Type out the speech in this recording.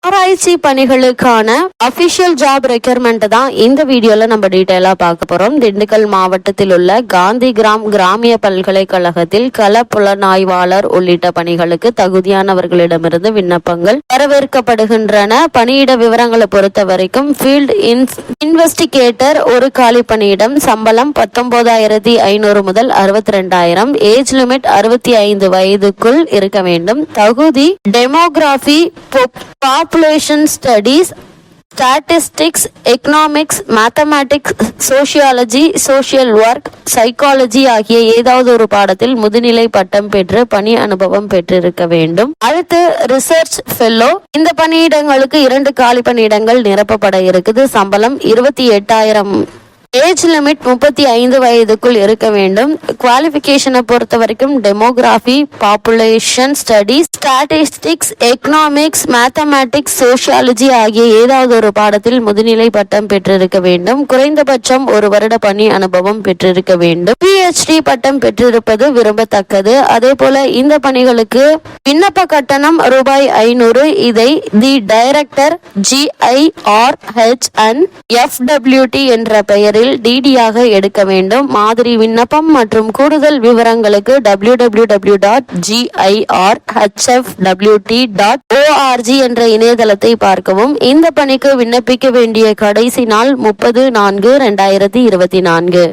ஆராய்ச்சி பணிகளுக்கான official job requirement தான் இந்த வீடியோல நம்ம டீடைலா பார்க்க போறோம். திண்டுக்கல் மாவட்டத்தில் உள்ள காந்தி கிராமிய பல்கலைக்கழகத்தில் கள புலனாய்வாளர் உள்ளிட்ட பணிகளுக்கு தகுதியானவர்களிடமிருந்து விண்ணப்பங்கள் வரவேற்கப்படுகின்றன. பணியிட விவரங்களை பொறுத்த வரைக்கும் ஃபீல்ட் இன்வெஸ்டிகேட்டர் ஒரு காலி பணியிடம், சம்பளம் 19,500 முதல் 62,000, ஏஜ் லிமிட் 65 வயதுக்குள் இருக்க வேண்டும். தகுதி demography, population studies, statistics, economics, mathematics, sociology, social work, psychology ஆகிய ஏதாவது ஒரு பாடத்தில் முதுநிலை பட்டம் பெற்று பணி அனுபவம் பெற்றிருக்க வேண்டும். அடுத்து ரிசர்ச் ஃபெல்லோ. இந்த பணியிடங்களுக்கு 2 காலி பணியிடங்கள் நிரப்பப்பட இருக்குது. சம்பளம் 28,000. ஏஜ் லிமிட் 35 வயதுக்குள் இருக்க வேண்டும். குவாலிஃபிகேஷனை பொறுத்த வரைக்கும் demography, population studies, statistics, economics, mathematics, sociology ஆகிய ஏதாவது ஒரு பாடத்தில் முதுநிலை பட்டம் பெற்றிருக்க வேண்டும். குறைந்தபட்சம் 1 வருட பணி அனுபவம் பெற்றிருக்க வேண்டும். PhD பட்டம் பெற்றிருப்பது விரும்பத்தக்கது. அதே போல இந்த பணிகளுக்கு விண்ணப்ப கட்டணம் ரூபாய் 500. இதை the director GIRH and FWT என்ற பெயரில் DD-யாக எடுக்க வேண்டும். மாதிரி விண்ணப்பம் மற்றும் கூடுதல் விவரங்களுக்கு www.girhfwt.org என்ற இணையதளத்தை பார்க்கவும். இந்த பணிக்கு விண்ணப்பிக்க வேண்டிய கடைசி நாள் 30/4/2024.